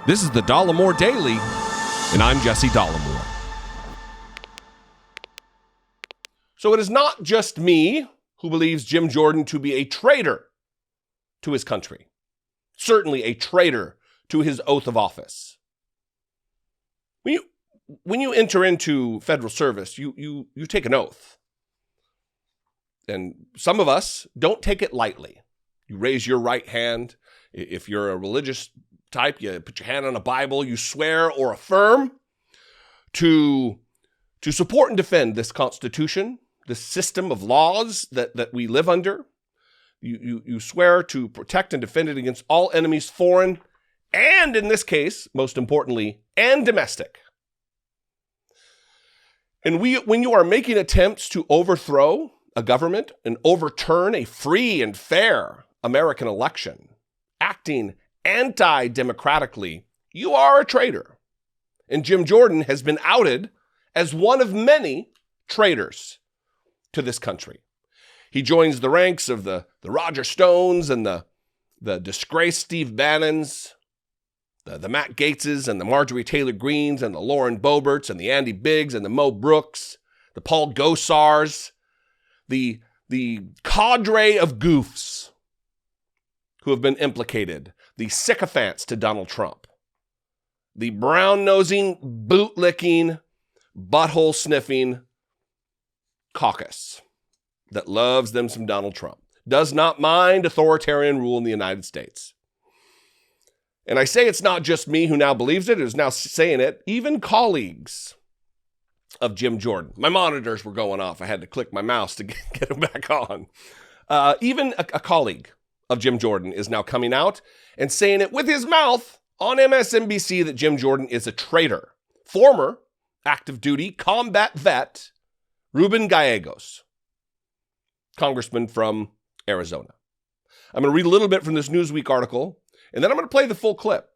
This is the Dollemore Daily, and I'm Jesse Dollemore. So it is not just me who believes Jim Jordan to be a traitor to his country. Certainly a traitor to his oath of office. When you enter into federal service, you take an oath. And some of us don't take it lightly. You raise your right hand. If you're a religious type, you put your hand on a Bible, you swear or affirm to support and defend this Constitution, this system of laws that we live under. You swear to protect and defend it against all enemies, foreign, and in this case, most importantly, and domestic. And when you are making attempts to overthrow a government and overturn a free and fair American election, acting anti-democratically, you are a traitor. And Jim Jordan has been outed as one of many traitors to this country. He joins the ranks of the Roger Stones and the disgraced Steve Bannons, the Matt Gaetzes and the Marjorie Taylor Greens and the Lauren Boeberts and the Andy Biggs and the Mo Brooks, the Paul Gosars, the cadre of goofs who have been implicated, the sycophants to Donald Trump, the brown-nosing, boot-licking, butthole-sniffing caucus that loves them some Donald Trump, does not mind authoritarian rule in the United States. And I say it's not just me who now believes it, is now saying it, even colleagues of Jim Jordan. My monitors were going off. I had to click my mouse to get them back on. Even a colleague of Jim Jordan is now coming out and saying it with his mouth on MSNBC that Jim Jordan is a traitor. Former active duty combat vet Ruben Gallego, congressman from Arizona. I'm going to read a little bit from this Newsweek article, and then I'm going to play the full clip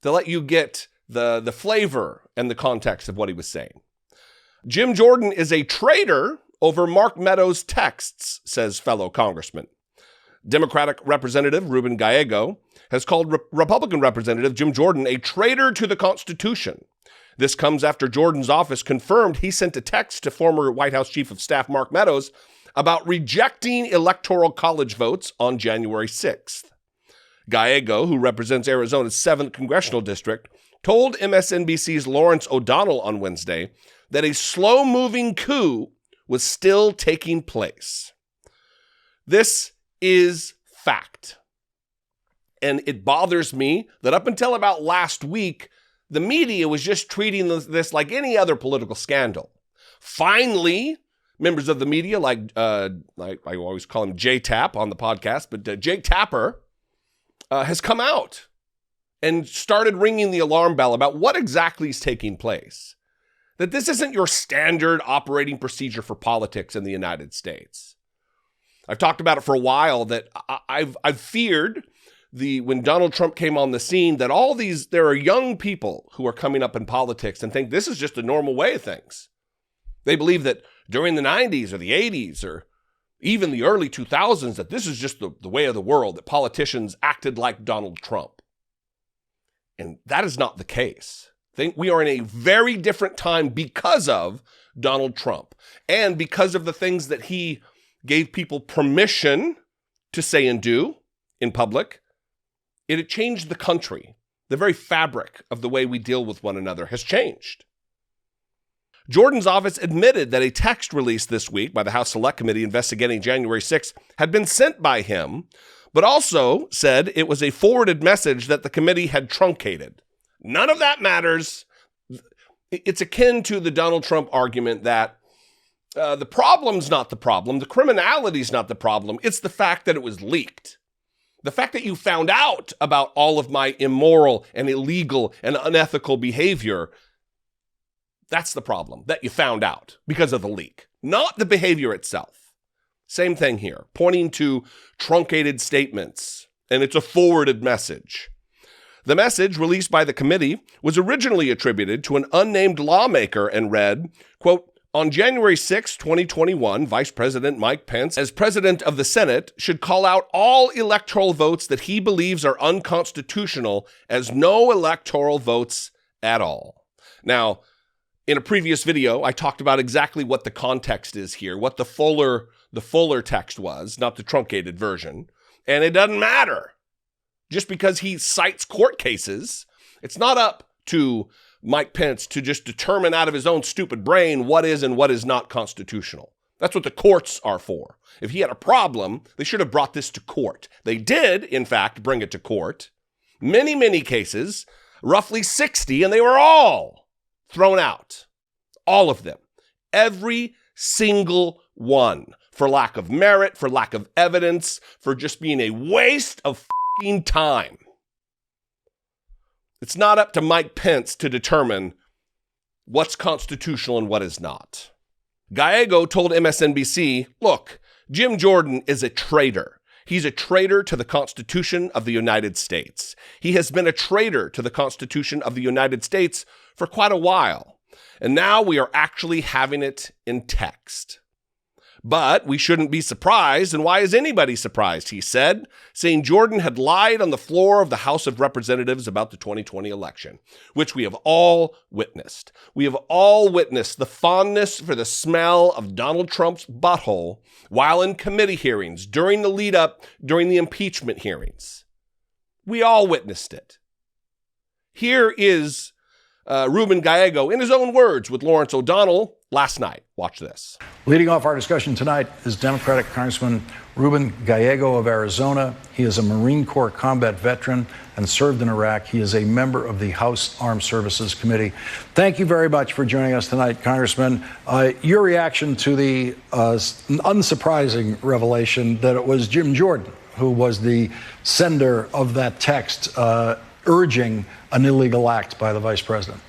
to let you get the flavor and the context of what he was saying. Jim Jordan is a traitor over Mark Meadows' texts, says fellow congressman. Democratic Representative Ruben Gallego has called Republican Representative Jim Jordan a traitor to the Constitution. This comes after Jordan's office confirmed he sent a text to former White House Chief of Staff Mark Meadows about rejecting Electoral College votes on January 6th. Gallego, who represents Arizona's 7th congressional district, told MSNBC's Lawrence O'Donnell on Wednesday that a slow-moving coup was still taking place. This is fact. And it bothers me that up until about last week, the media was just treating this like any other political scandal. Finally, members of the media, like I always call him J-Tap on the podcast, but Jake Tapper has come out and started ringing the alarm bell about what exactly is taking place. That this isn't your standard operating procedure for politics in the United States. I've talked about it for a while that I've feared when Donald Trump came on the scene that there are young people who are coming up in politics and think this is just a normal way of things. They believe that during the 90s or the 80s or even the early 2000s that this is just the way of the world, that politicians acted like Donald Trump. And that is not the case. I think we are in a very different time because of Donald Trump and because of the things that he gave people permission to say and do in public. It changed the country. The very fabric of the way we deal with one another has changed. Jordan's office admitted that a text released this week by the House Select Committee investigating January 6th had been sent by him, but also said it was a forwarded message that the committee had truncated. None of that matters. It's akin to the Donald Trump argument that the problem's not the problem, the criminality's not the problem, it's the fact that it was leaked. The fact that you found out about all of my immoral and illegal and unethical behavior, that's the problem, that you found out because of the leak, not the behavior itself. Same thing here, pointing to truncated statements, and it's a forwarded message. The message released by the committee was originally attributed to an unnamed lawmaker and read, quote, On January 6, 2021, Vice President Mike Pence, as president of the Senate, should call out all electoral votes that he believes are unconstitutional as no electoral votes at all. Now, in a previous video, I talked about exactly what the context is here, what the fuller text was, not the truncated version. And it doesn't matter. Just because he cites court cases, it's not up to Mike Pence to just determine out of his own stupid brain what is and what is not constitutional. That's what the courts are for. If he had a problem, they should have brought this to court. They did, in fact, bring it to court. Many cases, roughly 60, and they were all thrown out. All of them. Every single one. For lack of merit, for lack of evidence, for just being a waste of f***ing time. It's not up to Mike Pence to determine what's constitutional and what is not. Gallego told MSNBC, look, Jim Jordan is a traitor. He's a traitor to the Constitution of the United States. He has been a traitor to the Constitution of the United States for quite a while. And now we are actually having it in text. But we shouldn't be surprised, and why is anybody surprised, he said, saying Jordan had lied on the floor of the House of Representatives about the 2020 election, which we have all witnessed. We have all witnessed the fondness for the smell of Donald Trump's butthole while in committee hearings, during the lead up, during the impeachment hearings. We all witnessed it. Here is Ruben Gallego, in his own words, with Lawrence O'Donnell last night. Watch this. Leading off our discussion tonight is Democratic Congressman Ruben Gallego of Arizona. He is a Marine Corps combat veteran and served in Iraq. He is a member of the House Armed Services Committee. Thank you very much for joining us tonight, Congressman. Your reaction to the unsurprising revelation that it was Jim Jordan who was the sender of that text urging an illegal act by the vice president.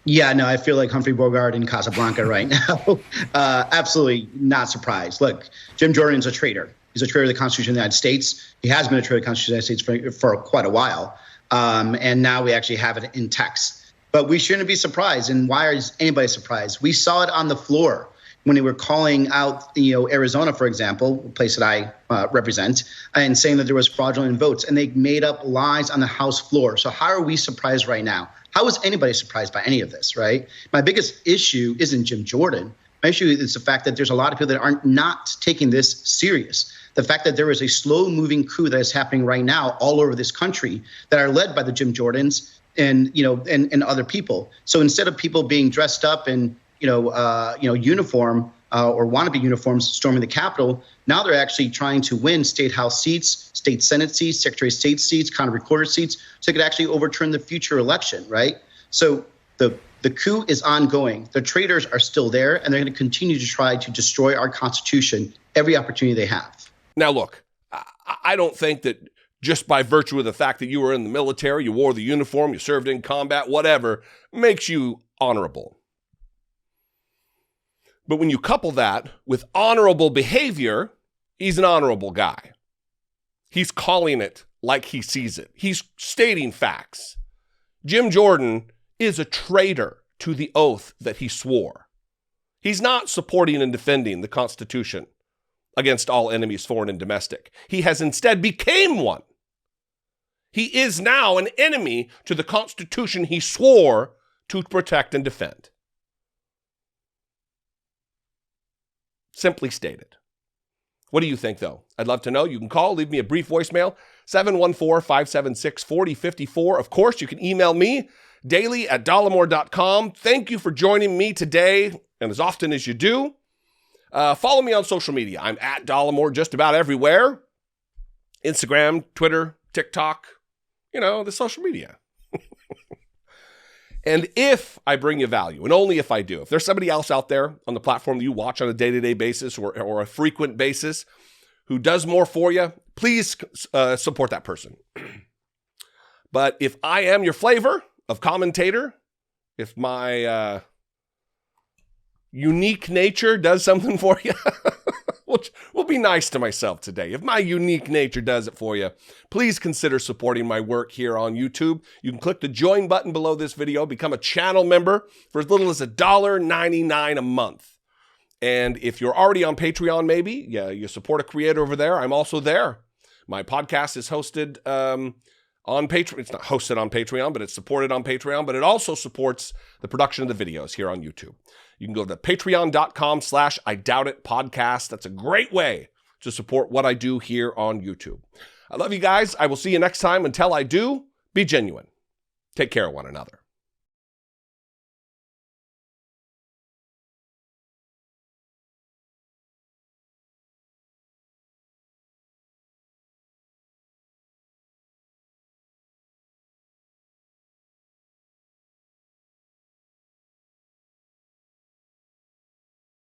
Yeah, no, I feel like Humphrey Bogart in Casablanca right now. Absolutely not surprised. Look, Jim Jordan's a traitor. He's a traitor to the Constitution of the United States. He has been a traitor to the Constitution of the United States for quite a while. And now we actually have it in text. But we shouldn't be surprised. And why is anybody surprised? We saw it on the floor when they were calling out, Arizona, for example, a place that I represent, and saying that there was fraudulent votes. And they made up lies on the House floor. So how are we surprised right now? How is anybody surprised by any of this, right? My biggest issue isn't Jim Jordan. My issue is the fact that there's a lot of people that aren't not taking this serious. The fact that there is a slow-moving coup that is happening right now all over this country that are led by the Jim Jordans and other people. So instead of people being dressed up in uniform or wannabe uniforms storming the Capitol, now they're actually trying to win state House seats, state Senate seats, Secretary of State seats, county recorder seats, so they could actually overturn the future election, right? So the coup is ongoing. The traitors are still there, and they're going to continue to try to destroy our Constitution every opportunity they have. Now, look, I don't think that just by virtue of the fact that you were in the military, you wore the uniform, you served in combat, whatever, makes you honorable. But when you couple that with honorable behavior, he's an honorable guy. He's calling it like he sees it. He's stating facts. Jim Jordan is a traitor to the oath that he swore. He's not supporting and defending the Constitution against all enemies, foreign and domestic. He has instead became one. He is now an enemy to the Constitution he swore to protect and defend. Simply stated. What do you think, though? I'd love to know. You can call, leave me a brief voicemail, 714-576-4054. Of course, you can email me, daily@dollemore.com. Thank you for joining me today, and as often as you do. Follow me on social media. I'm at Dollemore just about everywhere. Instagram, Twitter, TikTok, the social media. And if I bring you value, and only if I do, if there's somebody else out there on the platform that you watch on a day-to-day basis or a frequent basis who does more for you, please support that person. But if I am your flavor of commentator, if my unique nature does something for you, We'll be nice to myself today. If my unique nature does it for you, please consider supporting my work here on YouTube. You can click the join button below this video, become a channel member for as little as $1.99 a month. And if you're already on Patreon, maybe, you support a creator over there, I'm also there. My podcast is hosted on Patreon. It's not hosted on Patreon, but it's supported on Patreon, but it also supports the production of the videos here on YouTube. You can go to patreon.com/IDoubtItPodcast. That's a great way to support what I do here on YouTube. I love you guys. I will see you next time. Until I do, be genuine. Take care of one another.